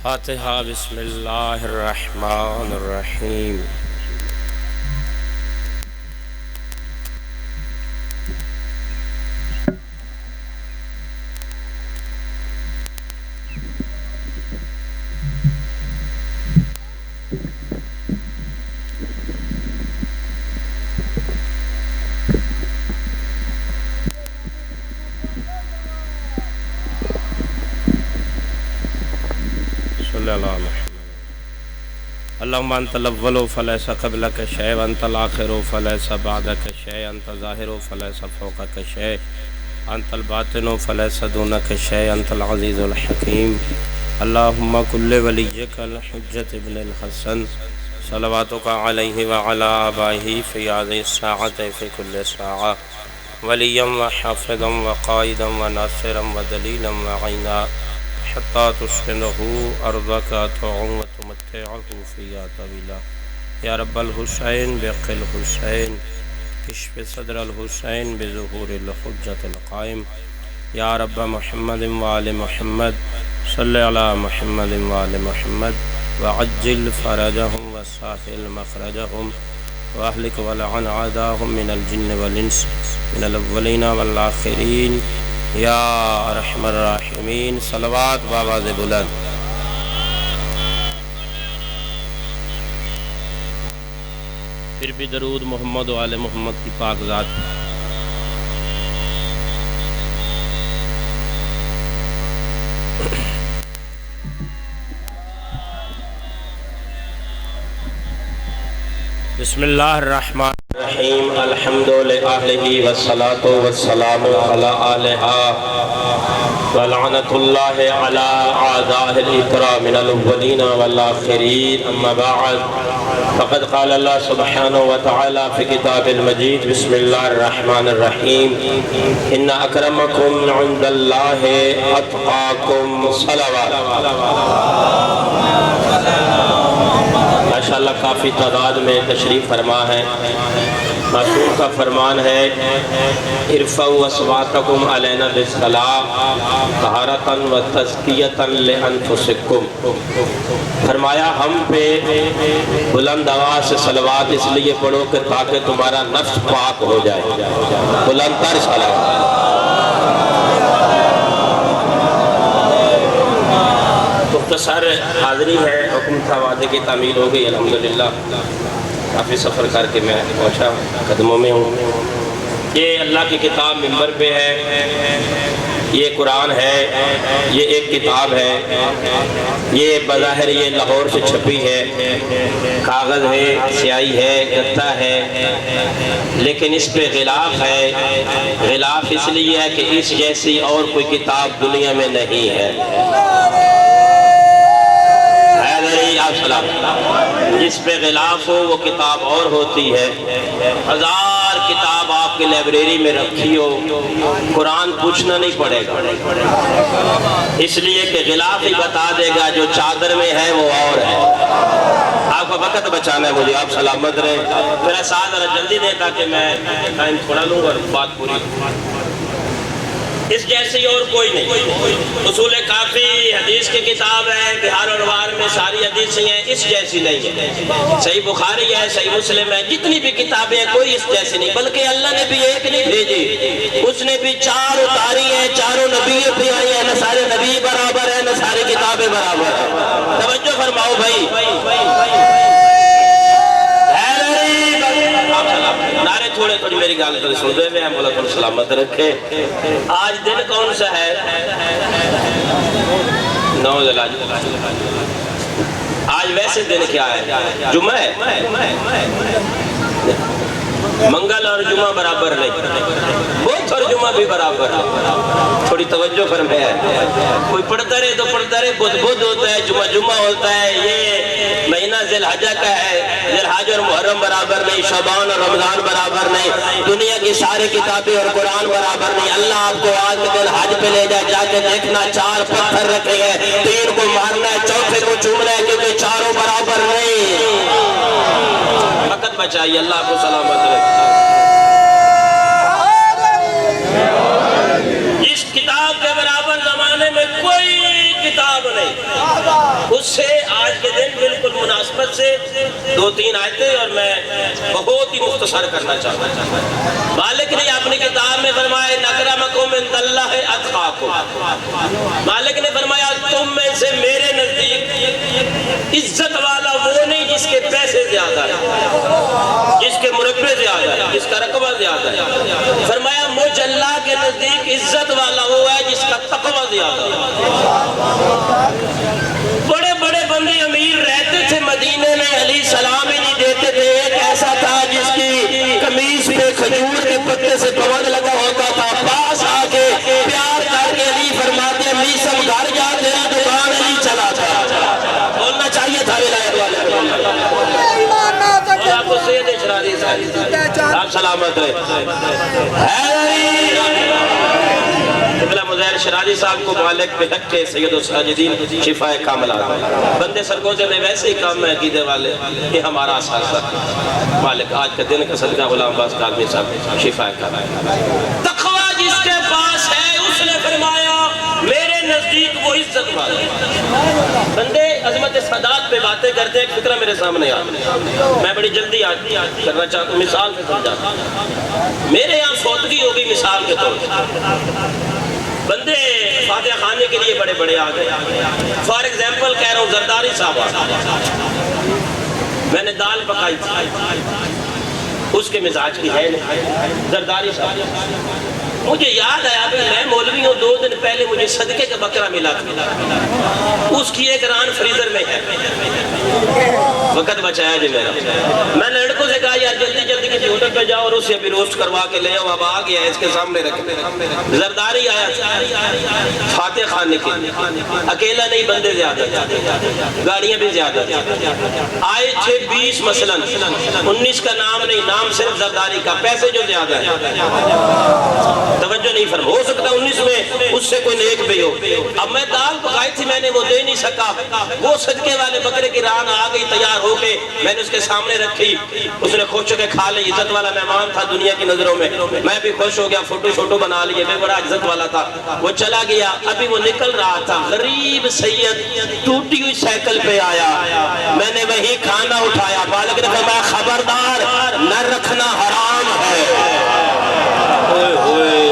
فاتحہ بسم اللہ الرحمن الرحیم۔ صلی اللہ علیہ وسلم۔ اللہم انت الاول فلیس قبلک شیء وانت الآخر فلیس بعدک شیء انت ظاہر فلیس فوقک شیء انت الباطن فلیس دونک شیء انت العزیز الحکیم۔ اللہم کل ولیک الحجۃ ابن الحسن صلواتک علیہ وعلی آبائہ فی هذه الساعة فی کل ساعة ولیا وحافظا وقائدا وناصرا ودلیلا وعینا حتی تسکنہ ارضک وتمتعہ فیہا طویلا۔ یا رب الحسین بحق الحسین اشف صدر الحسین بظہور الحجۃ القائم۔ یا رب محمد وآل محمد صلی علی محمد وآل محمد وعجل فرجہم وساہل مخرجہم واہلک ولعن اعداءہم من الجن والانس من الاولین والآخرین یا ارحم الراحمین۔ صلوات بآواز بلند۔ پھر بھی درود محمد و آل محمد کی پاک ذات۔ بسم اللہ الرحمن الرحیم۔ الحمد للہ والصلاة والسلام علی آلہا ولعنت اللہ علی اعداء الاکرام من الاولین والآخرین، اما بعد فقد قال اللہ سبحانہ وتعالی فی کتاب المجید۔ بسم اللہ الرحمن الرحیم۔ ان اکرمکم عند اللہ اتقاکم۔ صلوات۔ ماشاءاللہ کافی تعداد میں تشریف فرما ہے۔ معصوم کا فرمان ہے ارفعوا اصواتکم علینا بالصلاۃ طہارۃ وتزکیۃ لانفسکم۔ فرمایا ہم پہ بلند آواز سے صلوات اس لیے پڑھو کہ تاکہ تمہارا نفس پاک ہو جائے۔ بلند تر صلوات۔ مختصر حاضری ہے، حکم تھا، وعدے کی تعمیل ہو گئی الحمدللہ۔ کافی سفر کر کے میں پہنچا، قدموں میں ہوں۔ یہ اللہ کی کتاب منبر پہ ہے، یہ قرآن ہے، یہ ایک کتاب ہے، یہ بظاہر یہ لاہور سے چھپی ہے، کاغذ ہے، سیاہی ہے، گتا ہے، لیکن اس پہ غلاف ہے۔ غلاف اس لیے ہے کہ اس جیسی اور کوئی کتاب دنیا میں نہیں ہے۔ جس پہ غلاف ہو وہ کتاب اور ہوتی ہے۔ ہزار کتاب آپ کی لائبریری میں رکھی ہو، قرآن پوچھنا نہیں پڑے گا، اس لیے کہ غلاف ہی بتا دے گا جو چادر میں ہے وہ اور ہے۔ آپ کا وقت بچانا ہے مجھے، آپ سلامت رہیں۔ میرا ساتھ ذرا جلدی دے تاکہ میں ٹائم تھوڑا لوں اور بات پوری۔ اس جیسی اور کوئی نہیں۔ اصول کافی حدیث کی کتاب ہے، بہار اور وار میں ساری حدیثیں ہیں، اس جیسی نہیں ہے۔ صحیح بخاری ہے، صحیح مسلم ہے، جتنی بھی کتابیں ہیں کوئی اس جیسی نہیں۔ بلکہ اللہ نے بھی ایک نہیں بھیجی، اس نے بھی چار اتاری ہیں، چاروں نبی بھی آئی ہیں، نہ سارے نبی برابر ہیں، نہ ساری کتابیں برابر ہیں۔ توجہ فرماؤ بھائی۔ نعرے تھوڑے تھوڑی میری گال کر سن دے میں مولا تم سلامت رکھے۔ آج دن کون سا ہے؟ 9 ذی الحجہ۔ آج ویسے دن کیا ہے؟ جمعہ ہے۔ منگل اور جمعہ برابر نہیں، بدھ اور جمعہ بھی برابر ہے۔ تھوڑی توجہ فرمائے۔ کوئی پڑھتا رہے تو پڑھتا رہے، بدھ بدھ ہوتا ہے، جمعہ جمعہ ہوتا ہے۔ یہ مہینہ ذی الحجہ کا ہے، ذی الحجہ اور محرم برابر نہیں، شعبان اور رمضان برابر نہیں، دنیا کی ساری کتابیں اور قرآن برابر نہیں۔ اللہ آپ کو آج کے دن حج پہ لے جائے، جا کے دیکھنا 4 پتھر رکھے ہیں، 3 کو مارنا ہے، 4تھے کو چومنا ہے، کیونکہ چاروں برابر نہیں۔ وقت بچائیے، اللہ کو سلامت رکھے۔ اس کتاب کے برابر زمانے میں کوئی کتاب نہیں۔ اس 2-3 آیتیں اور میں بہت ہی مختصر کرنا چاہتا ہوں۔ مالک نے اپنی کتاب میں فرمایا اکرمکم عند اللہ اتقاکم، مالک نے فرمایا تم میں سے میرے نزدیک عزت والا وہ نہیں جس کے پیسے زیادہ ہے، جس کے مرتبے زیادہ ہے، جس کا رقبہ زیادہ ہے۔ فرمایا مجھ اللہ کے نزدیک عزت والا وہ ہے جس کا تقوی زیادہ ہے۔ بڑے بڑے بندے امیر رہتے تھے مدینے میں، علی سلام ہی نہیں دیتے تھے۔ ایک ایسا تھا جس کی قمیص پہ کھجور کے پتے سے پابند لگا ہوتا تھا، پاس آ کے پیار کر کے علی فرماتے میسم گھر جا تیری دکان علی چلا تھا۔ بولنا چاہیے تھا ولایت والے اور آپ کو سید شرازی صاحب آپ سلامت رہے۔ قبلہ مظاہر شرازی صاحب کو مالک پہ حق کے سید الساجدین شفا کاملہ، بندے سرگوزے میں ویسے ہی کام میں عقیدے والے، یہ ہمارا اساسہ مالک آج کا دن کا صدقہ غلام عباس کاظمی صاحب شفا کاملہ۔ تقوی جس کے پاس ہے اس نے فرمایا میرے نزدیک وہ عزت والا۔ بندے عظمت سادات پہ باتیں کرتے ہیں، ایک فکرہ میرے سامنے آتا، میں بڑی جلدی کرنا چاہتا ہوں، مثال سے سمجھاتا ہوں۔ میرے یہاں فوتگی ہوگی مثال کے طور پر، بندے فاتحہ خانے کے لیے بڑے بڑے آ گئے۔ فار ایگزامپل کہہ رہا ہوں زرداری صاحب، میں نے دال پکائی تھی، اس کے مزاج کی ہے نہیں، زرداری صاحب مجھے یاد آیا کہ میں مولوی ہوں، 2 دن پہلے مجھے صدقے کا بکرا ملا تھا، اس کی ایک ران فریزر میں ہے، وقت بچایا جی میرا۔ میں نے لڑکوں سے کہا یار جلدی جلدی کسی ہوٹل پہ جاؤ اور اسے ابھی روسٹ کروا کے لے آؤ، اب آ گیا ہے اس کے سامنے رکھے۔ زرداری آیا فاتح خان نکل، اکیلا نہیں بندے زیادہ، گاڑیاں بھی زیادہ آئے تھے 20 مثلاً 19 کا نام نہیں، نام صرف زرداری کا، پیسے جو زیادہ ہے توجہ نہیں فرما، ہو سکتا 19 میں اس سے کوئی نیک بھی ہو۔ اب میں دال پکائی تھی، میں نے وہ دے نہیں سکا، وہ صدقے والے بکرے کی ران آ گئی تیار ہو کے، میں نے اس کے سامنے رکھی، اس نے خوش ہو کے کھا لی، عزت والا مہمان تھا دنیا کی نظروں میں، میں بھی خوش ہو گیا، فوٹو شوٹو بنا لیے، میں بڑا عزت والا تھا۔ وہ چلا گیا، ابھی وہ نکل رہا تھا، غریب سید ٹوٹی ہوئی سائیکل پہ آیا، میں نے وہی کھانا اٹھایا، مالک نے فرمایا خبردار نہ رکھنا حرام ہے۔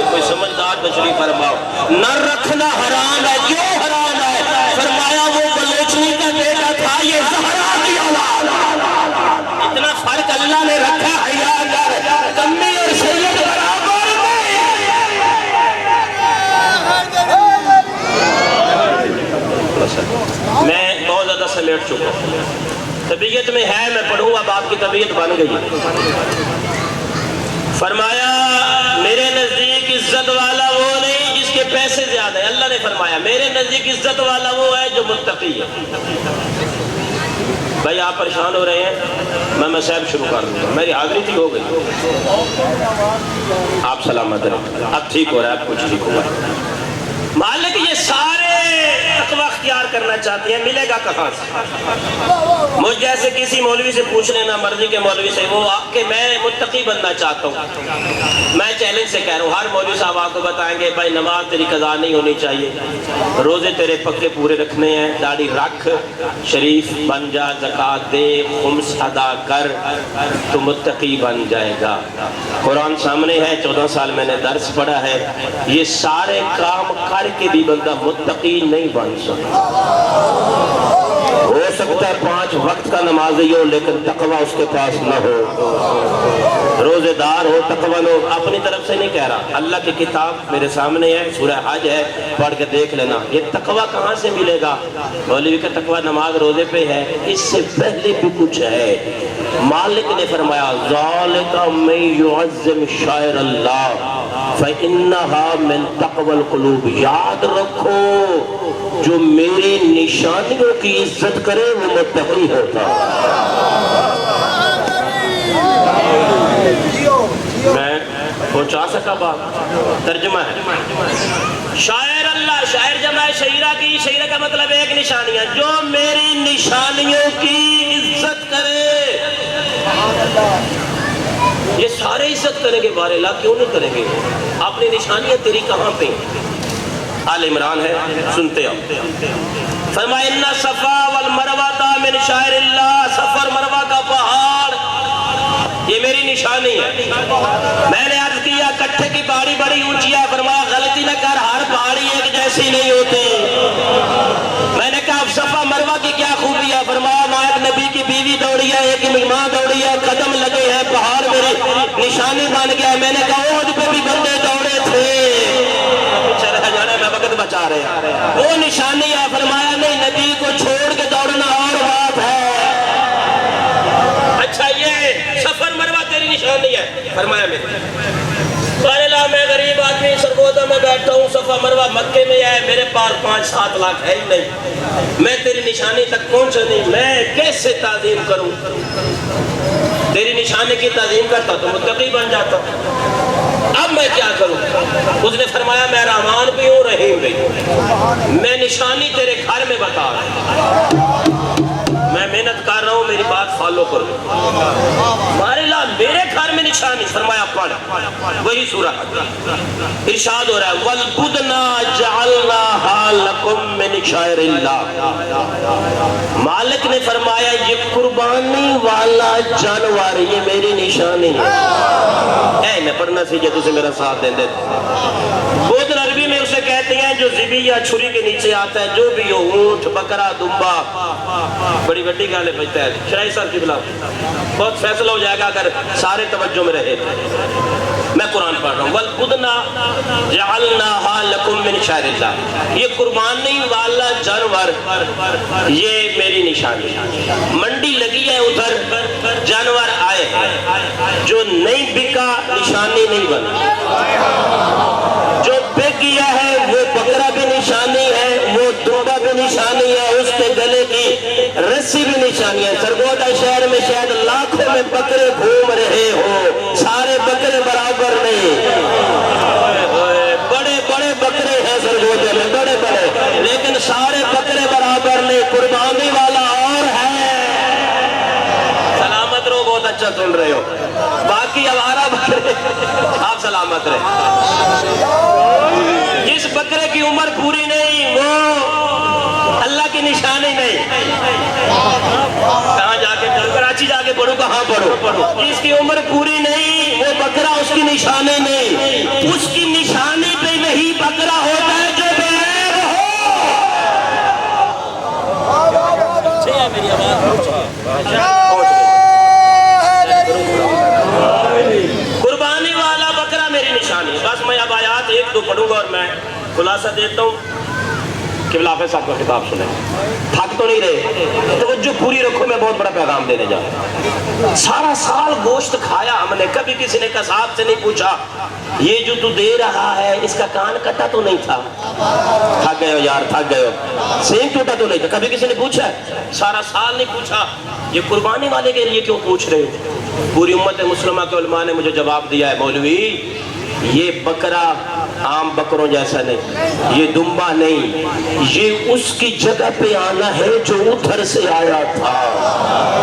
کوئی سمجھدار تشریف فرماؤ، نہ رکھنا حرام ہے، کیوں حرام ہے؟ فرمایا وہ بلوچنی کا بیٹا تھا، یہ زہرا کی اولاد، اتنا فرق اللہ نے رکھا ہے یار، کمی اور سید برابر میں بہت زیادہ سمیٹ چکا ہوں، طبیعت میں ہے، میں پڑھوں اب آپ کی طبیعت بن گئی۔ فرمایا میرے نزدیک عزت والا وہ نہیں جس کے پیسے زیادہ ہے، اللہ نے فرمایا میرے نزدیک عزت والا وہ ہے جو متقی ہے۔ بھائی آپ پریشان ہو رہے ہیں، میں مسائب شروع کر دوں گا، میری حاضری تھی ہو گئی، آپ سلامت رہیں، اب ٹھیک ہو رہا ہے، اب کچھ ٹھیک ہوا ہے۔ مالک یہ سارے تقوی اختیار کرنا چاہتے ہیں، ملے گا کہاں سے؟ مجھ جیسے کسی مولوی سے پوچھ لینا، مرضی کے مولوی سے، وہ آپ کے میں متقی بننا چاہتا ہوں، میں چیلنج سے کہہ رہا ہوں، ہر مولوی صاحب آپ کو بتائیں گے بھائی نماز تیری قضا نہیں ہونی چاہیے، روزے تیرے پکے پورے رکھنے ہیں، داڑھی رکھ، شریف بن جا، زکوٰۃ دے، خمس ادا کر، تو متقی بن جائے گا۔ قرآن سامنے ہے، 14 سال میں نے درس پڑھا ہے، یہ سارے کام کر کے بھی بندہ متقی نہیں بن سکتا۔ ہو سکتا ہے 5 وقت کا نمازی ہو لیکن تقوی اس کے پاس نہ ہو، روزے دار ہو، تقوی نہ ہو، اپنی طرف سے نہیں کہہ رہا، اللہ کی کتاب میرے سامنے ہے، سورہ حج ہے، پڑھ کے دیکھ لینا، یہ تقوی کہاں سے ملے گا؟ مولوی کا تقوی نماز روزے پہ ہے، اس سے پہلے بھی کچھ ہے۔ مالک نے فرمایا ذالک من یعظم شعائر اللہ فإنها من تقوی القلوب، یاد رکھو جو میری نشانیوں کی عزت کرے وہ متقی ہوتا۔ میں پہنچا سکا بات، ترجمہ ہے شاعر اللہ، شاعر جمع ہے شعیرہ کی، شعیرہ کا مطلب ایک نشانیاں، جو میری نشانیوں کی عزت کرے، یہ سارے عزت کریں گے بارے اللہ، کیوں نہیں کریں گے؟ اپنی نشانیاں تیری کہاں پہ؟ آل عمران ہے، سنتے ہو۔ فرمایا ان صفا والمروہ من شعائر اللہ، صفا اور مروہ کا پہاڑ یہ میری نشانی ہے۔ میں نے عرض کیا کٹھے کی پہاڑی بڑی اونچی ہے، فرمایا غلطی نہ کر، ہر پہاڑی ایک جیسی نہیں ہوتی۔ میں نے کہا صفا مروہ کی کیا خوبی ہے؟ فرمایا وہاں ایک نبی کی بیوی دوڑی ہے، ایک ماں دوڑی ہے، قدم لگے ہیں، پہاڑ میری نشانی بن گیا ہے۔ میں نے کہا احد پہ بھی بندے دوڑے تھے، چلے جانے میں وقت بچا رہے ہیں، وہ نشانی ہے۔ فرمایا نہیں، نبی کو چھوڑ کے دوڑنا اور بات ہے۔ اچھا یہ سفر مروہ تیری نشانی ہے؟ فرمایا میری۔ بارلا میں غریب آدمی سرگودا میں بیٹھتا ہوں، صفا مروہ مکے میں ہے، میرے پاس 5-7 لاکھ ہے ہی نہیں، میں تیری نشانی تک پہنچا نہیں، میں کیسے تعظیم کروں؟ تیری نشانی کی تعظیم کرتا تو متقی بن جاتا، اب میں کیا کروں؟ اس نے فرمایا میں رحمان بھی ہوں، رحیم بھی ہوں، میں نشانی تیرے گھر میں بتا رہا ہوں، میں محنت کر رہا ہوں، میری بات فالو کرو۔ بارلا میرے گھر میں نشانی؟ فرمایا پڑھ، وہی سورہ ارشاد ہو رہا ہے وَالْبُدْنَا جَعَلْنَاهَا لَكُمْ مِنْ شَعَائِرِ اللَّهِ۔ مالک نے فرمایا یہ قربانی والا جانور یہ میری نشانی ہے۔ میں پڑھنا سیکھے تو سے میرا ساتھ دیں دے۔ بدن عربی میں اسے کہتے ہیں جو ذبی یا چھری کے نیچے آتا ہے، جو بھی ہو، اونٹ، بکرا، دمبا، بڑی بڑی گالے بجتا ہے۔ شرائی صاحب کی بلا بہت فیصلہ ہو جائے گا اگر سارے توجہ میں رہے۔ میں قرآن پڑھ رہا ہوں وَالْبُدْنَا جَعَلْنَاهَا لَكُمْ مِنْ شَعَائِرِ اللَّهِ، یہ قربانی والا جانور یہ میری نشانی ہے۔ منڈی لگی ہے، ادھر جانور آئے ہیں، جو نہیں بکا نشانی نہیں بنا، جو بک گیا ہے وہ بکرا بھی نشانی ہے، وہ دمبا بھی نشانی ہے، اس کے گلے کی رسی بھی نشانی ہے۔ سرگودا شہر میں شاید لاکھوں میں بکرے گھوم رہے ہو، سارے بکرے برابر نہیں، بڑے بڑے بکرے ہیں سرگودے میں، بڑے بڑے، لیکن سارے بکرے برابر نہیں، قربانی والا اور ہے۔ سلامت رہو، بہت اچھا سن رہے ہو، باقی آوارہ بکرے آپ سلامت رہے۔ جس بکرے کی عمر پوری نہیں وہ اللہ کی نشانی نہیں، کہاں جا کے کراچی جا کے پڑھو، کہاں پڑھو، جس کی عمر پوری نہیں وہ بکرا اس کی نشانی نہیں، اس کی نشانی پہ وہی بکرا ہوتا ہے جو بے عیب ہو۔ قربانی والا بکرا میری نشانی ہے۔ بس میں اب آیات 1-2 پڑھوں گا اور میں خلاصہ دیتا ہوں۔ قبلہ حافظ صاحب کا خطاب سنیں، تھک تو نہیں رہے، توجہ پوری رکھو، میں بہت بڑا پیغام دینے جا رہا ہوں۔ سارا سال گوشت کھایا ہم نے، کبھی کسی نے قصاب سے نہیں پوچھا یہ جو تو دے رہا ہے اس کا کان کٹا تو نہیں تھا؟ تھک گئے ہو یار، تھک گئے ہو، سینگ ٹوٹا تو نہیں تھا؟ کبھی کسی نے پوچھا؟ سارا سال نہیں پوچھا، یہ قربانی والے کے لیے کیوں پوچھ رہے ہو؟ پوری امت مسلمہ کے علماء نے مجھے جواب دیا ہے مولوی یہ بکرا عام بکروں جیسا نہیں، یہ دمبا نہیں، یہ اس کی جگہ پہ آنا ہے جو ادھر سے آیا تھا۔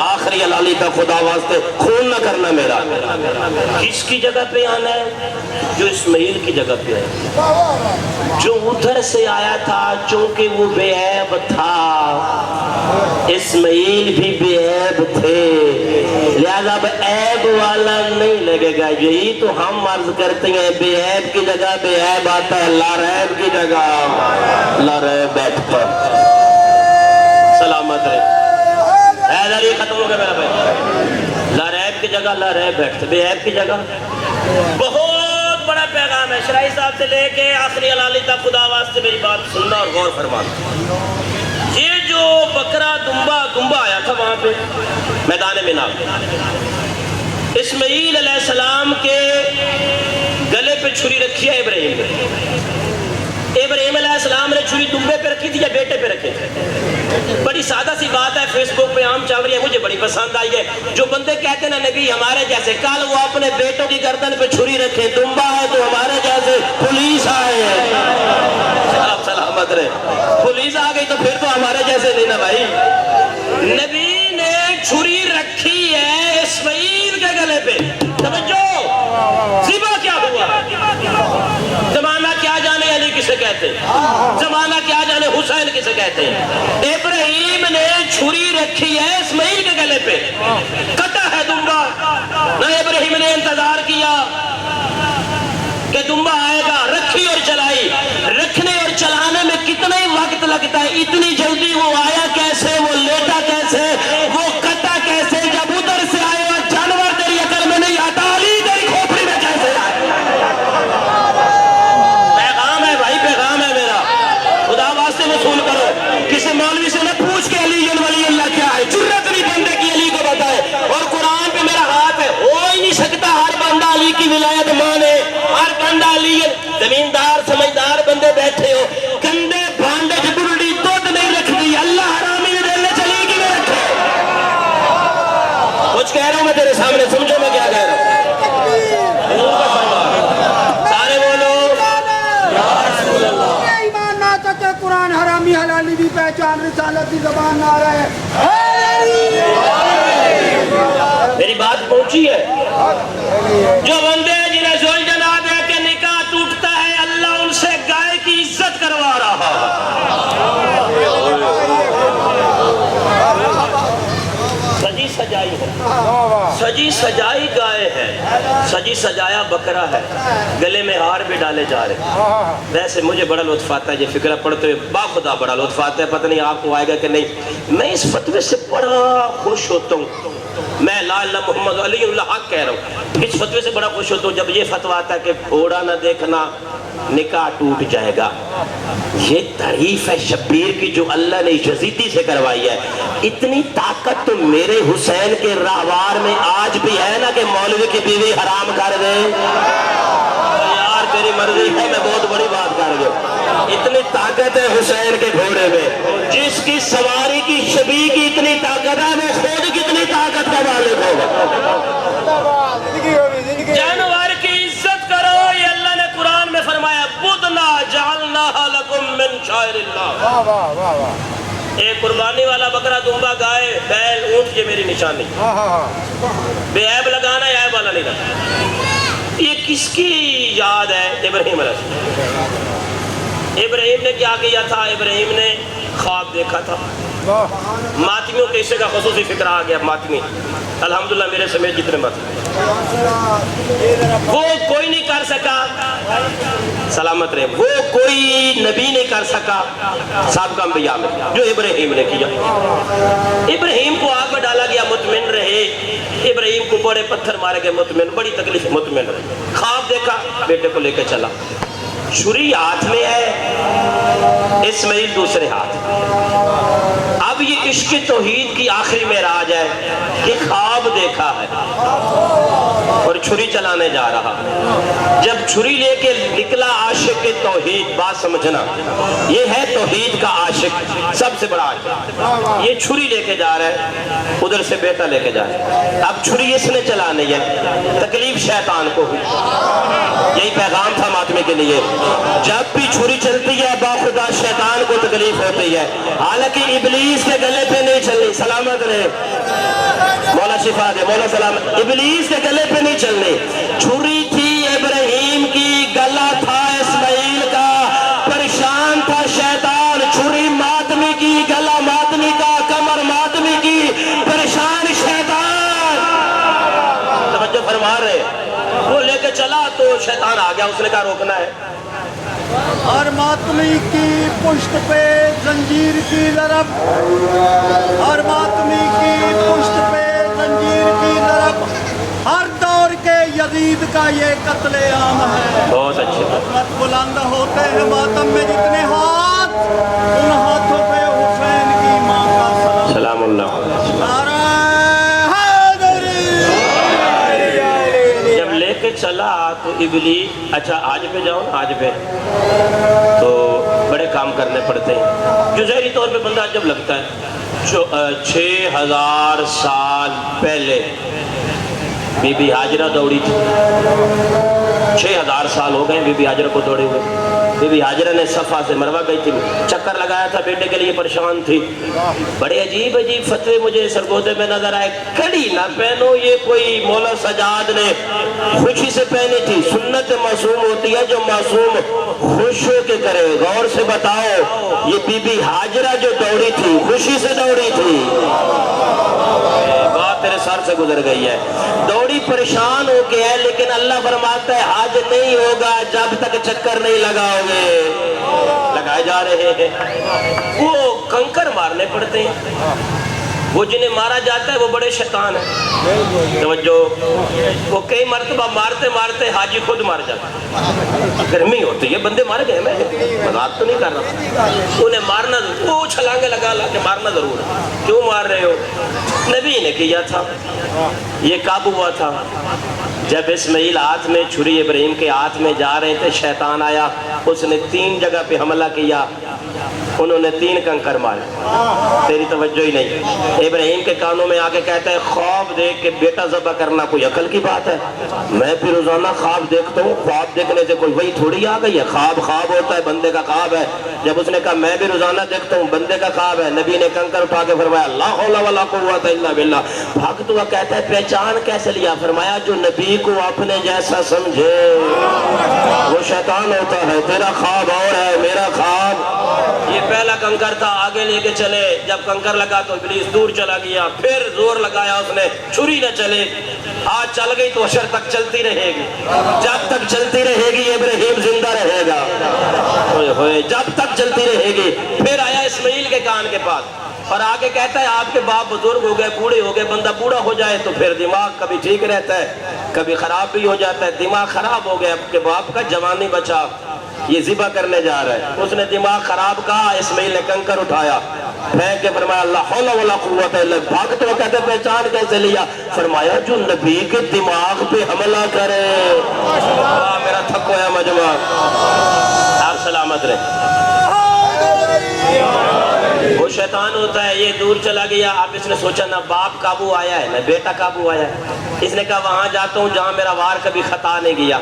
آخری علالی کا خدا واسطے خون نہ کرنا میرا، کس کی جگہ پہ آنا ہے؟ جو اسماعیل کی جگہ پہ آیا، جو ادھر سے آیا تھا، چونکہ وہ بے عیب تھا، اسماعیل بھی بے عیب تھے، لہذا اب عیب والا نہیں لگے گا۔ یہی تو ہم عرض کرتے ہیں بے عیب کی جگہ بے عیب آتا ہے، لاریب کی جگہ لاریب بیٹھ کر سلامت رہے۔ حیدر یہ ختم ہو گیا میرا بھائی، لاریب کی جگہ لاریب بیٹھتے، بے عیب کی جگہ۔ بہت بڑا پیغام ہے، شرائی صاحب سے لے کے آخری علالی تک خدا واسطے میری بات سننا اور غور فرمانا۔ یہ جو بکرا دمبا آیا تھا وہاں پہ میدان مینا، اسماعیل علیہ السلام کے گلے پہ چھری رکھی ہے ابراہیم نے۔ ابراہیم علیہ السلام نے چھری دمبے پہ رکھی تھی یا بیٹے پہ رکھی تھی؟ بڑی سادہ سی بات ہے، فیس بک پہ عام چل رہی ہے، مجھے بڑی پسند آئی ہے۔ جو بندے کہتے ہیں نا نبی ہمارے جیسے، کل وہ اپنے بیٹوں کی گردن پہ چھری رکھے، دمبا ہے تو ہمارے جیسے پولیس آئے ہیں، آپ سلامت رہے، پولیس آ گئی تو پھر تو ہمارے جیسے نہیں نا بھائی۔ نبی نے چھری رکھی ہے اسماعیل کے گلے پہ، توجہ، ذبح کیا ہوا؟ زمانہ کیا جانے علی کسے کہتے ہیں؟ اسے کہتے ہیں۔ ابراہیم نے چھری رکھی ہے اسماعیل کے گلے پہ، کٹا ہے دمبا، نہ ابراہیم نے انتظار کیا کہ دمبا آئے گا، رکھی اور چلائی۔ رکھنے اور چلانے میں کتنا ہی وقت لگتا ہے، اتنی جلدی وہ آیا کیسے، وہ لیٹا کیسے، وہ کٹا کیسے، جب ادھر سے آئے وہ جانور تیری عقل میں نہیں آتا، علی تیری کھوپڑی میں کیسے آئے؟ پیغام ہے بھائی، پیغام ہے میرا، خدا واسطے وصول کرو۔ کسی مولوی سے نہ پوچھ کے علی ولی اللہ کیا ہے، جرت نہیں بندے کی علی کو بتائے، اور قرآن پہ میرا ہاتھ ہے، ہو ہی نہیں سکتا ہر بندہ علی کی ولایت مانے، ہر بندہ علی۔ زمیندار سمجھدار بندے بیٹھے ہو، کندے بھانڈے کی بلڈی دودھ نہیں رکھ دی، اللہ حرامی نے دل میں چلی کی نہیں رکھے۔ کچھ کہہ رہا ہوں میں تیرے سامنے، سمجھو میں کیا کہہ رہا ہوں، سارے بولو ایمان نہ سکے، قرآن حرامی حلالی بھی پہچان، رسالت کی زبان نہ رہے۔ میری بات پہنچی ہے؟ جو بندے جنہیں زول جناب ہے کہ نکاح ٹوٹتا ہے، اللہ ان سے گائے کی عزت کروا رہا ہے۔ سجی سجائی ہے، سجی سجائی گائے ہے، سجی سجایا بکرا ہے، گلے میں ہار بھی ڈالے جا رہے۔ ویسے مجھے بڑا لطف آتا ہے یہ فکرہ پڑھتے ہوئے، باخدا بڑا لطف آتا ہے، پتہ نہیں آپ کو آئے گا کہ نہیں۔ میں اس فتوے سے بڑا خوش ہوتا ہوں، میں لا الہ محمد علی اللہ حق کہہ رہا ہوں، اس فتوے سے بڑا خوش ہوتا ہوں جب یہ فتوہ آتا ہے کہ گھوڑا نہ دیکھنا نکاح ٹوٹ جائے گا۔ یہ تعریف ہے شبیر کی جو اللہ نے یزیدی سے کروائی ہے۔ اتنی طاقت تو میرے حسین کے راہوار میں آج بھی ہے نا کہ مولوی کی بیوی حرام کر دے۔ یار تیری مرضی ہے، میں بہت بڑی بات کر رہی ہوں۔ اتنی طاقت ہے حسین کے گھوڑے میں، جس کی سواری کی شبی کی اتنی طاقت ہے، وہ خود کتنی طاقت کا مالک ہوگا۔ جانور کی عزت کرو، یہ اللہ نے قرآن میں فرمایا، بدنا جعلناها لکم من شعائر اللہ۔ ایک قربانی والا بکرا، دمبا، گائے، بیل، اونٹ، یہ میری نشانی، بے عیب لگانا ہے، عیب والا نہیں لگانا۔ یہ کس کی یاد ہے؟ ابراہیم علیہ السلام۔ ابراہیم نے کیا کیا تھا؟ ابراہیم نے خواب دیکھا تھا۔ ماتمیوں کے حصے کا خصوصی فکر آ گیا، ماتمی الحمدللہ میرے سمیت جتنے ماتمی، وہ کوئی نہیں کر سکا، سلامت رہے، وہ کوئی نبی نہیں کر سکا سابقہ انبیاء میں، جو ابراہیم نے کیا۔ ابراہیم کو آگ میں ڈالا گیا، مطمئن رہے، ابراہیم کو بڑے پتھر مارے گئے، مطمئن، بڑی تکلیف، مطمئن رہے۔ خواب دیکھا، بیٹے کو لے کے چلا، چھری ہاتھ میں ہے، اسماعیل دوسرے ہاتھ۔ اب یہ عشق توحید کی آخری معراج ہے کہ خواب دیکھا ہے اور چھری چلانے جا رہا۔ جب چھری لے کے نکلا عاشق توحید، بات سمجھنا، یہ ہے توحید کا عاشق، سب سے بڑا عاشق۔ یہ چھری لے کے جا رہا ہے، ادھر سے بیٹا لے کے جا رہا ہے۔ اب چھری اس نے چلانی ہے، تکلیف شیطان کو ہوئی۔ یہی پیغام تھا ماتمے کے لیے، جب بھی چھری چلتی ہے باخدا شیطان کو تکلیف ہوتی ہے، حالانکہ ابلیس کے گلے پہ نہیں چلنی، سلامت رہے، مولا شفا دے، مولا سلامت، ابلیس کے گلے پہ نہیں چلنی۔ چھری تھی ابراہیم کی، گلا تھا اسماعیل کا، پریشان تھا شیطان، چھری ماتمی کی، گلا ماتمی کا، کمر ماتمی کی، پریشان شیطان۔ توجہ فرما رہے، وہ لے کے چلا تو شیطان آ گیا، اس نے کہا روکنا ہے۔ ہر ماتمی کی پشت پہ زنجیر کی ضرب، ہر ماتمی کی پشت پہ زنجیر کی ضرب، ہر دور کے یزید کا یہ قتل عام ہے۔ بہت اچھے، بلند ہوتے ہیں ماتم میں جتنے ہاتھ، ان ہاتھوں پہ حسین کی ماں کا سلام۔ سلام اللہ۔ جب لے کے چلا تو ابلیس، اچھا آج پہ جاؤ، آج پہ تو بڑے کام کرنے پڑتے ہیں، جو ظاہری طور پہ بندہ جب لگتا ہے 6000 سال پہلے بی بی ہاجرہ دوڑی تھی، 6000 سال ہو گئے بی بی ہاجرہ کو دوڑے ہوئے۔ بی بی حاجرہ نے صفا سے مروہ گئی تھی، چکر لگایا تھا، بیٹے کے لیے پریشان تھی، بڑے عجیب عجیب فتوے مجھے سرگودے میں نظر آئے، کڑی نہ پہنو، یہ کوئی مولا سجاد نے خوشی سے پہنی تھی، سنت معصوم ہوتی ہے جو معصوم خوش ہو کے کرے، غور سے بتاؤ یہ بی بی حاجرہ جو دوڑی تھی خوشی سے دوڑی تھی، بات تیرے سر سے گزر گئی ہے، دوڑی پریشان ہو کے ہے، لیکن اللہ فرماتا ہے حج نہیں ہوگا جب تک چکر نہیں لگاؤ گے، لگائے جا رہے ہیں، وہ کنکر مارنے پڑتے ہیں، وہ جنہیں مارا جاتا ہے وہ بڑے شیطان ہیں، توجہ، وہ کئی مرتبہ مارتے مارتے حاجی خود مار جاتا ہے، گرمی ہوتی ہے، بندے مار گئے، میں مذاق تو نہیں کر رہا، انہیں مارنا، وہ چھلانگے لگا کہ مارنا ضرور ہے، کیوں مار رہے ہو؟ نبی نے کیا تھا، یہ کب ہوا تھا؟ جب اسماعیل ہاتھ میں چھری ابراہیم کے ہاتھ میں جا رہے تھے، شیطان آیا، اس نے 3 جگہ پہ حملہ کیا، انہوں نے 3 کنکر مارے، تیری توجہ ہی نہیں، ابراہیم کے کانوں میں آکے کہتا ہے خواب دیکھ کے بیٹا ذبح کرنا کوئی عقل کی بات ہے؟ میں پھر روزانہ خواب دیکھتا ہوں، خواب دیکھنے سے کوئی وہی تھوڑی آ گئی ہے، خواب ہوتا ہے، بندے کا خواب ہے، جب اس نے کہا میں بھی روزانہ دیکھتا ہوں، بندے کا خواب ہے، نبی نے کنکر اٹھا کے فرمایا لا حول ولا قوت الا باللہ، بھاگتا ہوا کہتا ہے پہچان کیسے لیا؟ فرمایا جو نبی کو اپنے جیسا سمجھے وہ شیطان ہوتا ہے، تیرا خواب اور ہے، میرا خواب، یہ پہلا کنکر تھا، آگے لے کے چلے، جب کنکر لگا تو ابلیس دور چلا گیا، پھر زور لگایا اس نے، چھری نہ چلے، آج چل گئی تو اشر تک چلتی رہے گی، جب تک چلتی رہے گی ابراہیم زندہ رہے گا، جب تک چلتی رہے گی، پھر آیا اسماعیل کے کان کے پاس، اور آگے کہتا ہے آپ کے باپ بزرگ ہو گئے، بوڑھے ہو گئے، بندہ بوڑھا ہو جائے تو پھر دماغ کبھی ٹھیک رہتا ہے، کبھی خراب بھی ہو جاتا ہے، دماغ خراب ہو گیا، آپ کے باپ کا جوانی بچا، یہ ذبح کرنے جا رہا ہے، اس نے دماغ خراب کہا، اسماعیل نے کنکر اٹھایا، پھینک کے فرمایا لا حول ولا قوت الا باللہ، بھاگتے وہ کہتے پہچان کیسے لیا؟ فرمایا جو نبی کے دماغ پہ حملہ کرے، میرا تھک ہویا مجمع، آپ سلامت رہے، وہ شیطان ہوتا ہے، یہ دور چلا گیا، اب اس نے سوچا نہ باپ قابو آیا ہے نہ بیٹا قابو آیا ہے، اس نے کہا وہاں جاتا ہوں جہاں میرا وار کبھی خطا نہیں گیا،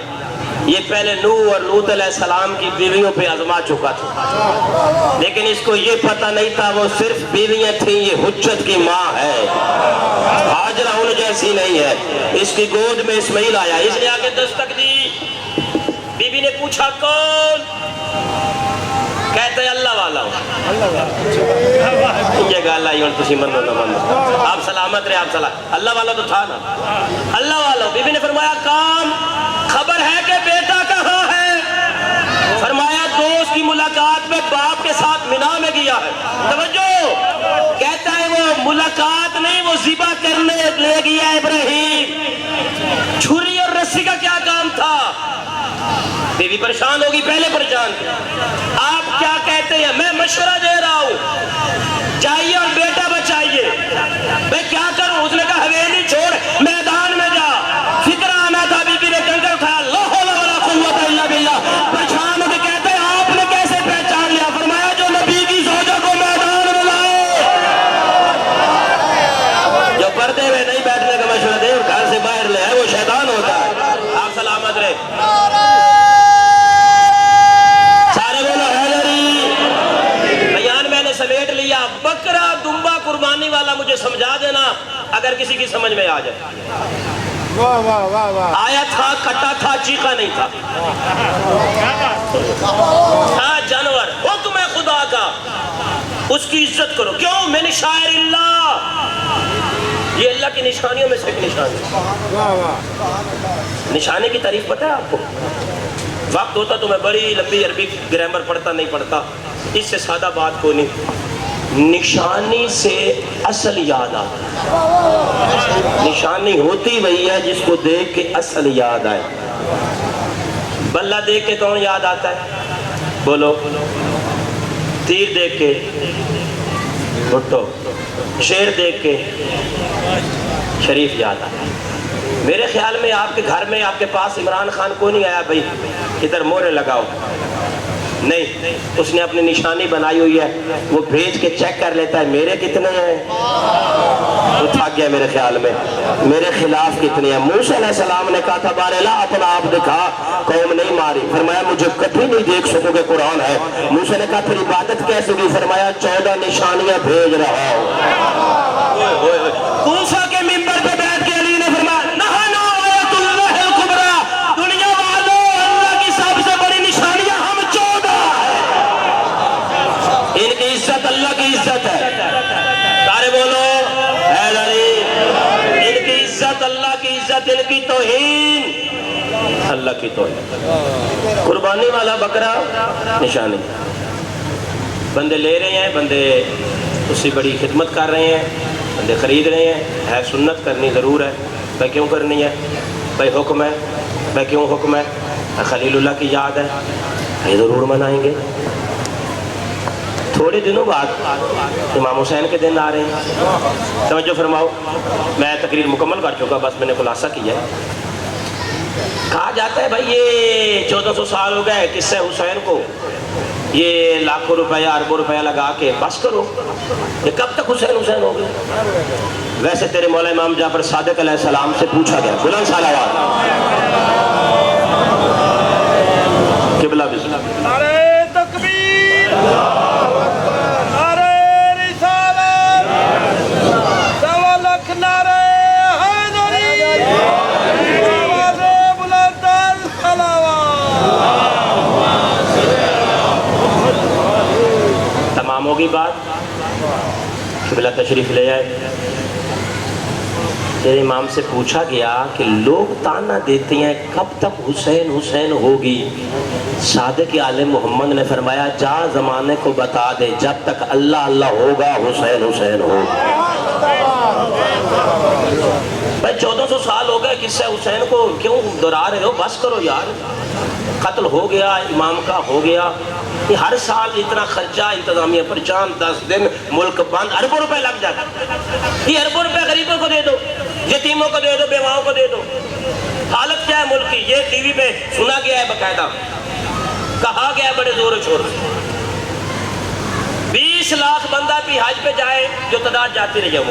یہ پہلے نوح اور لوط علیہ السلام کی بیویوں پہ آزما چکا تھا، لیکن اس کو یہ پتہ نہیں تھا وہ صرف بیویاں تھیں، یہ حجت کی ماں ہے، حاجرہ ان جیسی نہیں ہے، اس کی گود میں اسماعیل آیا، اس نے آگے دستک دی، بی بی نے پوچھا کون؟ کہتے ہیں اللہ والا یہ گال آئی اور تسی منو نہ منو، آپ سلامت رہے، آپ سلامت، اللہ والا تو تھا نا، اللہ والا، بی بی نے فرمایا کام، خبر ہے کہ بیٹا کہاں ہے؟ فرمایا دوست کی ملاقات میں باپ کے ساتھ مینا میں گیا ہے، توجہ، کہتا ہے وہ ملاقات نہیں، وہ ذبح کرنے لے گیا ابراہیم، چھری اور رسی کا کیا کام تھا؟ بی بی پریشان ہوگی، پہلے پریشان تھی، آپ کیا کہتے ہیں؟ میں مشورہ دے رہا ہوں، جائیے اور بیٹا بچائیے، میں کیا کروں؟ اس نے کہا حویلی چھوڑ میدان میں جا، فکر آنا تھا، بی بی نے کنکر اٹھایا، لا حول ولا قوت الا باللہ، پریشان ہو کے کہتے ہیں آپ نے کیسے پہچان لیا؟ فرمایا جو نبی کی زوجہ کو میدان میں لائے، جو پردے میں نہیں بیٹھنے کا مشورہ دے اور گھر سے باہر لے آئے وہ شیطان ہوتا ہے، آپ سلامت رہے، سمیٹ لیا، بکرا دمبا قربانی والا مجھے سمجھا دینا اگر کسی کی سمجھ میں آ جائے، آیا تھا، کٹا تھا، چیخا نہیں تھا، تھا جانور، حکم خدا کا، اس کی عزت کرو، کیوں؟ من شاعر اللہ، یہ اللہ کی نشانیوں میں سے ایک نشانی، نشانے کی تعریف پتہ ہے آپ کو؟ وقت ہوتا تو میں بڑی لمبی عربی گرامر پڑھتا، نہیں پڑھتا، اس سے سادہ بات کو نہیں، نشانی سے اصل یاد آتا، نشانی ہوتی وہی ہے جس کو دیکھ کے اصل یاد آئے، بلہ دیکھ کے کون یاد آتا ہے؟ بولو، تیر دیکھ کے بھٹو، شیر دیکھ کے شریف یاد آتا ہے، میرے خیال میں آپ کے گھر میں آپ کے پاس عمران خان کو نہیں آیا بھائی ادھر مورے لگاؤ، نہیں، اس نے اپنی نشانی بنائی ہوئی ہے، وہ بھیج کے چیک کر لیتا ہے میرے کتنے ہیں، وہ تھک گیا میرے خیال میں، میرے خلاف کتنے ہیں۔ موسیٰ علیہ السلام نے کہا تھا بارلا اپنا آپ دکھا، قوم نہیں ماری، فرمایا مجھے کبھی نہیں دیکھ سکو گے قرآن ہے۔ موسیٰ نے کہا پھر عبادت کیسے ہوگی، فرمایا 14 نشانیاں بھیج رہا ہوں۔ کوفہ کے منبر پہ بیٹھ کے علی نے فرمایا نحن آیت اللہ الکبریٰ، دنیا والوں اللہ کی سب سے بڑی نشانیاں ہم 14 ہیں۔ ان کی عزت اللہ کی عزت ہے، سارے بولو اے علی، ان کی عزت اللہ کی عزت، ان کی توہین اللہ کی توہین۔ قربانی والا بکرا نشانی، بندے لے رہے ہیں، بندے اس سے بڑی خدمت کر رہے ہیں، بندے خرید رہے ہیں، ہے سنت کرنی ضرور ہے، بھائی کیوں کرنی ہے، بھائی حکم ہے، بھائی کیوں حکم ہے، خلیل اللہ کی یاد ہے، بھائی ضرور منائیں گے۔ تھوڑے دنوں بعد امام حسین کے دن آ رہے ہیں، توجہ فرماؤ، میں تقریر مکمل کر چکا، بس میں نے خلاصہ کیا ہے۔ کہا جاتا ہے بھائی یہ 1400 سال ہو گئے قصہ حسین کو، یہ لاکھوں روپیہ اربوں روپیہ لگا کے بس کرو، یہ کب تک حسین حسین ہو گئے؟ ویسے تیرے مولا امام جعفر صادق علیہ السلام سے پوچھا گیا، بلند صلوات، قبلہ بسم اللہ، نعرہ تکبیر، نعرہ رسالت، سوا لاکھ نعرہ حیدری، آواز بلند الصلوات۔ تمام ہوگی بات، قبلہ تشریف لے آئے۔ تیرے امام سے پوچھا گیا کہ لوگ تانا دیتے ہیں کب تک حسین حسین ہوگی، صادق عالم محمد نے فرمایا جا زمانے کو بتا دے جب تک اللہ اللہ ہوگا حسین حسین ہوگا۔ بھائی 1400 سال ہو گئے قصہ حسین کو کیوں دہرا رہے ہو، بس کرو یار، قتل ہو گیا، امام کا ہو گیا، یہ ہر سال اتنا خرچہ انتظامیہ پر، چاند 10 دن ملک بند، اربوں روپے لگ جاتے، یہ اربوں روپے غریبوں کو دے دو، یتیموں کو دے دو، بیواؤں کو دے دو۔ حالت کیا ہے ملک کی، یہ ٹی وی پہ سنا گیا ہے، باقاعدہ کہا گیا ہے بڑے زور و شور سے، 20 لاکھ بندہ بھی حج پہ جائے جو تعداد جاتی رہی ہے،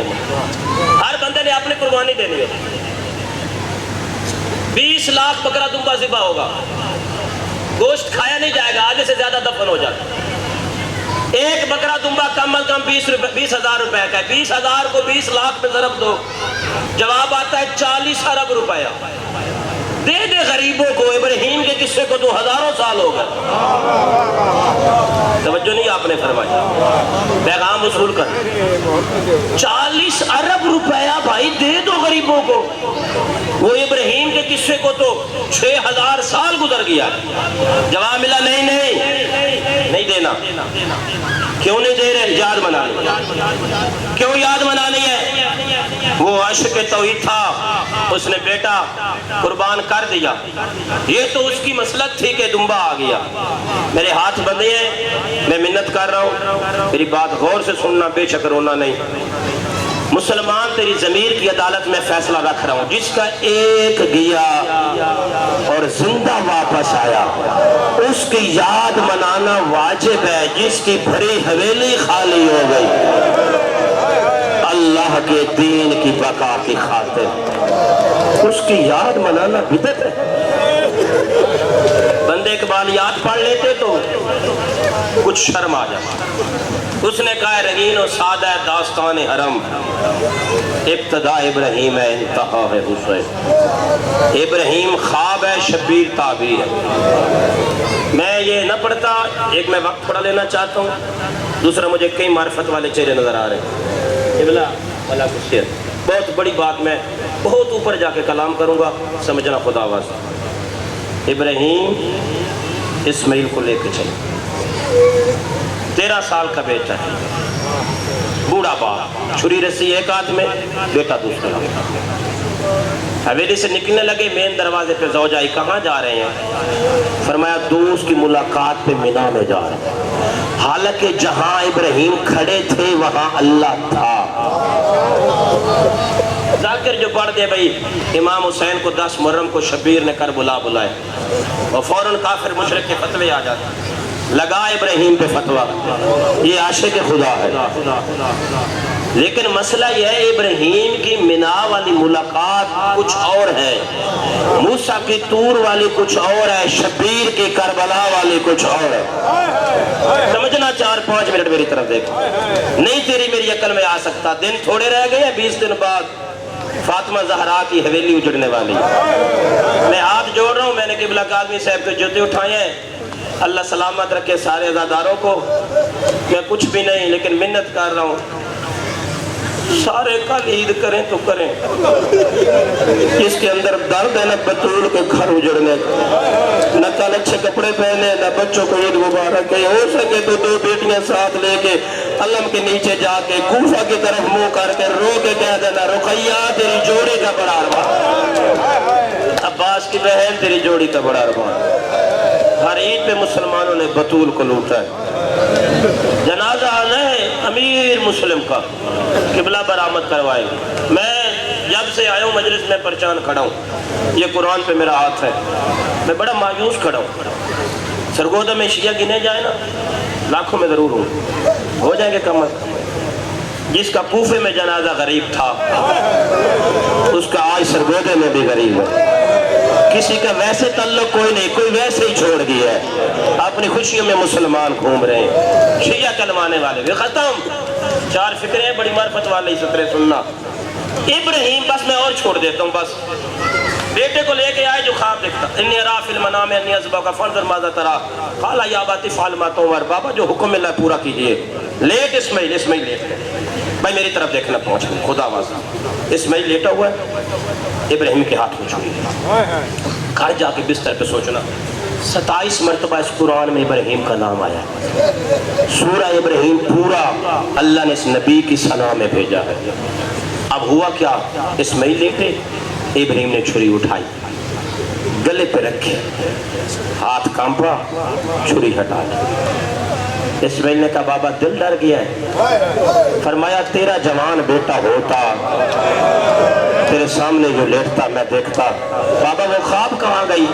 ہر بندے نے اپنی قربانی دینی ہے، 20 لاکھ بکرا دمبا ذبح ہوگا، گوشت کھایا نہیں جائے گا، آدھے سے زیادہ دفن ہو جاتا ہے۔ ایک بکرا دمبا کم از کم 20,000 روپے کا ہے، 20,000 کو 20 لاکھ میں ضرب دو، جواب آتا ہے 40 ارب روپیہ۔ دے دے غریبوں کو، ابراہیم کے قصے کو تو ہزاروں سال ہو گئے، توجہ نہیں آپ نے فرمائی، پیغام وصول کر، 40 ارب روپیہ بھائی دے دو غریبوں کو، وہ ابراہیم کے قصے کو تو 6000 سال گزر گیا، جواب ملا نہیں دینا۔ کیوں نہیں دے رہے؟ یاد منانی، کیوں یاد منانی ہے؟ وہ عشق توحید تھا، اس نے بیٹا قربان کر دیا، یہ تو اس کی مسلک تھی کہ دمبا آ گیا۔ میرے ہاتھ بندھے ہیں، میں منت کر رہا ہوں، میری بات غور سے سننا، بے شک رونا نہیں۔ مسلمان تیری ضمیر کی عدالت میں فیصلہ رکھ رہا ہوں، جس کا ایک گیا اور زندہ واپس آیا اس کی یاد منانا واجب ہے، جس کی بھری حویلی خالی ہو گئی اللہ کے دین کی بقا کی خاطر اس کی یاد منانا بدعت ہے۔ بندے اقبال یاد پڑھ لیتے تو کچھ شرم آ جاتا۔ اس نے کہا رنگین و سادہ ہے داستان حرم، ابتدا ابراہیم ہے انتہا ہے حسین، ابراہیم خواب ہے شبیر تعبیر ہے۔ میں یہ نہ پڑھتا، ایک میں وقت تھوڑا لینا چاہتا ہوں، دوسرا مجھے کئی معرفت والے چہرے نظر آ رہے ہیں، ابلا اللہ کو شیر، بہت بڑی بات، میں بہت اوپر جا کے کلام کروں گا، سمجھنا خدا واسطہ۔ ابراہیم اسماعیل کو لے کے چلے، 13 سال کا بیٹا ہے، بوڑھا باپ، چھری رسی ایک ہاتھ میں، بیٹا دوسرے ہاتھ میں۔ حویلی سے نکلنے لگے، مین دروازے پہ زوج آئی، کہاں جا رہے ہیں؟ فرمایا دوست کی ملاقات پہ مینا میں جا رہے ہیں۔ حالانکہ جہاں ابراہیم کھڑے تھے وہاں اللہ تھا۔ ذاکر جو پڑھ دے بھئی امام حسین کو 10 محرم کو شبیر نے کر بلائے اور فوراً کافر مشرک کے فتوے آ جاتے۔ لگا ابراہیم پہ فتویٰ، یہ عاشق خدا ہے۔ لیکن مسئلہ یہ ہے ابراہیم کی منا والی ملاقات کچھ اور ہے، موسیٰ کی طور والی کچھ اور ہے، شبیر کی کربلا والی کچھ اور ہے۔ سمجھنا 4-5 منٹ میری طرف دیکھ، نہیں تیری میری عقل میں آ سکتا۔ دن تھوڑے رہ گئے ہیں، 20 دن بعد فاطمہ زہرا کی حویلی اجڑنے والی۔ میں ہاتھ جوڑ رہا ہوں، میں نے قبلہ کاظمی صاحب کے جوتے اٹھائے ہیں، اللہ سلامت رکھے سارے عزاداروں کو۔ میں کچھ بھی نہیں لیکن منت کر رہا ہوں، سارے کل عید کریں تو کریں۔ اس کے اندر درد ہے نہ بطول کے گھر اجڑنے کا، نہ کل اچھے کپڑے پہنے، نہ بچوں کو عید مبارک ہے۔ ہو سکے تو 2 بیٹیاں ساتھ لے کے علم کے نیچے جا کے کوفہ کی طرف منہ کر کے رو کے کہہ دینا، رقیہ تیری جوڑی کا بڑا ارمان، عباس کی بہن تیری جوڑی کا بڑا ارمان۔ ہر عید پہ مسلمانوں نے بطول کو لوٹا ہے۔ جنازہ آنا ہے امیر مسلم کا، قبلہ برآمد کروائے۔ میں جب سے آیا ہوں مجلس میں پرچان کھڑا ہوں، یہ قرآن پہ میرا ہاتھ ہے، میں بڑا مایوس کھڑا ہوں۔ سرگودہ میں شیعہ گنے جائے نا، لاکھوں میں ضرور ہو جائیں گے کم از کم۔ جس کا کوفے میں جنازہ غریب تھا اس کا آج سرگودے میں بھی غریب ہے۔ کسی کا ویسے تعلق کوئی نہیں، کوئی ویسے ہی چھوڑ گیا ہے، اپنی خوشیوں میں مسلمان گھوم رہے ہیں۔ شیعہ کلمانے والے بھی ختم، 4 فکریں ہیں بڑی معرفت والے سترے سننا۔ ابراہیم، بس میں اور چھوڑ دیتا ہوں، بس بیٹے کو لے کے آئے جو خواب دیکھتا، انی ارا فی المنام انی اذبحک فانظر ماذا تری، قال یا ابت افعل ما تؤمر، بابا جو حکم ملا پورا کیجئے۔ لیٹ اسماعیل لیٹ بھائی میری طرف دیکھنا، پہنچ خدا واسطہ۔ اسماعیل لیٹا ہوا ہے، ابراہیم کے ہاتھ میں چھری، گھر جا کے بستر پہ سوچنا 27 مرتبہ اس قرآن میں ابراہیم کا نام آیا ہے۔ سورہ ابراہیم پورا اللہ نے اس نبی کی ثنا میں بھیجا ہے۔ اب ہوا کیا، اسماعیل لیٹے، ابراہیم نے چھری اٹھائی، گلے پہ رکھی، ہاتھ کانپا، چھری ہٹا دی۔ اسماعیل نے کہا بابا دل ڈر گیا ہے۔ فرمایا تیرا جوان بیٹا ہوتا تیرے سامنے جو لیٹتا میں دیکھتا۔ بابا وہ خواب کہاں گئی؟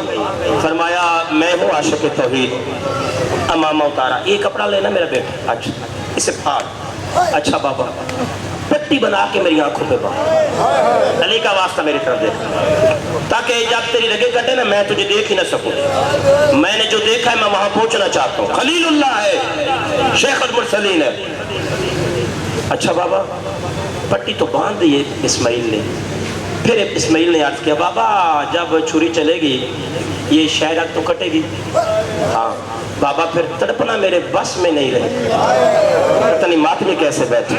فرمایا میں ہوں عاشق توحید۔ امامہ اتارا، یہ کپڑا لینا میرا بیٹا، اچھا اسے پھاڑ، اچھا بابا پٹی بنا کے میری آنکھوں پہ باندھ، علی کا واسطہ میری طرف دیکھ، تاکہ جب تیری رگیں کٹے نا میں تجھے دیکھ ہی نہ سکوں۔ میں نے جو دیکھا ہے میں وہاں پہنچنا چاہتا ہوں۔ خلیل اللہ ہے، شیخ المرسلین ہے۔ اچھا بابا پٹی تو باندھ دی اسماعیل نے۔ پھر اسماعیل نے عرض کیا بابا جب چھری چلے گی یہ شہرک تو کٹے گی؟ ہاں بابا پھر تڑپنا میرے بس میں نہیں رہے، پتہ نہیں ماتمی کیسے بیٹھے۔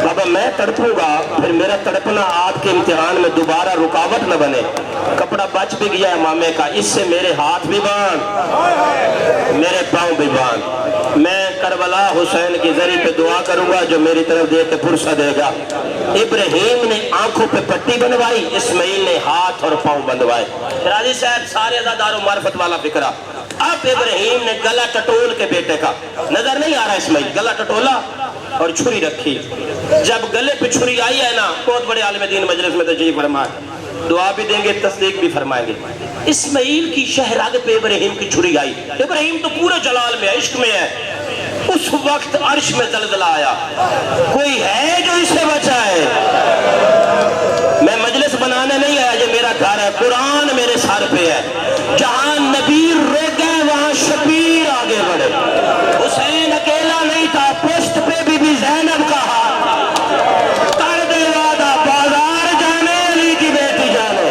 بابا میں تڑپوں گا پھر میرا تڑپنا آپ کے امتحان میں دوبارہ رکاوٹ نہ بنے۔ کپڑا بچ بھی گیا ہے مامے کا، اس سے میرے ہاتھ بھی باندھ، میرے پاؤں بھی باندھ۔ میں کربلا حسین کی ذریعے پہ دعا کروں گا جو میری طرف دیکھ کے پرسہ دے گا۔ ابراہیم نے آنکھوں پہ پٹی بنوائی، اسماعیل نے ہاتھ اور پاؤں بندوائے۔ راضی صاحب سارے عزاداروں معرفت والا فکرہ۔ اب ابراہیم نے گلا ٹٹول کے بیٹے کا، نظر نہیں آ رہا اسماعیل، گلا ٹٹولا اور چھری رکھی۔ جب گلے پہ چھری آئی ہے نا، بہت بڑے عالم دین مجلس میں تشریف فرمائے، دعا بھی دیں گے تصدیق بھی فرمائیں گے۔ اسماعیل کی شہرگ پہ ابراہیم کی چھری آئی۔ ابراہیم تو پورے جلال میں ہے، عشق میں ہے۔ اس وقت عرش میں زلزلہ آیا، کوئی ہے جو اسے بچائے؟ میں مجلس بنانے نہیں آیا، یہ میرا گھر ہے، قرآن میرے سر پہ ہے۔ جہاں نبی رک گئے وہاں شبیر آگے بڑھے۔ حسین اکیلا نہیں تھا، پشت پہ بی زینب کا ہاتھ، کر دے وعدہ بازار جانے علی کی بیٹی جانے،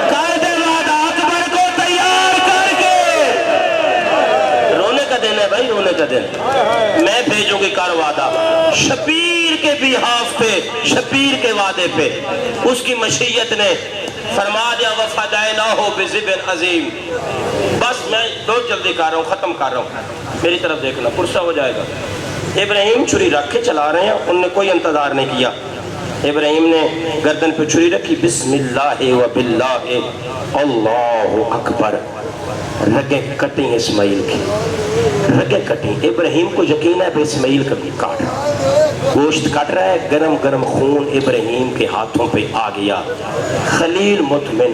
کر دے وعدہ اکبر کو تیار کر کے۔ رونے کا دن ہے بھائی، رونے کا دن۔ میں بھیجوں گی کر وعدہ شبیر کے بیہاف پہ، شبیر کے وعدے پہ۔ اس کی مشیت نے فرما دیا وفدیناہ بذبح عظیم۔ بس میں بہت جلدی کر رہا ہوں، ختم کر رہا ہوں، میری طرف دیکھنا پرسہ ہو جائے گا۔ ابراہیم چھری رکھ کے چلا رہے ہیں، ان نے کوئی انتظار نہیں کیا۔ ابراہیم نے گردن پہ چھری رکھی، بسم اللہ و باللہ اللہ اکبر۔ رگیں کٹیں اسماعیل کی، رگیں کٹیں۔ ابراہیم کو یقین ہے اسماعیل کبھی کاٹ رہا، گوشت کٹ رہا ہے، گرم گرم خون ابراہیم کے ہاتھوں پہ آ گیا۔ خلیل مطمئن،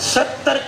70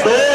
2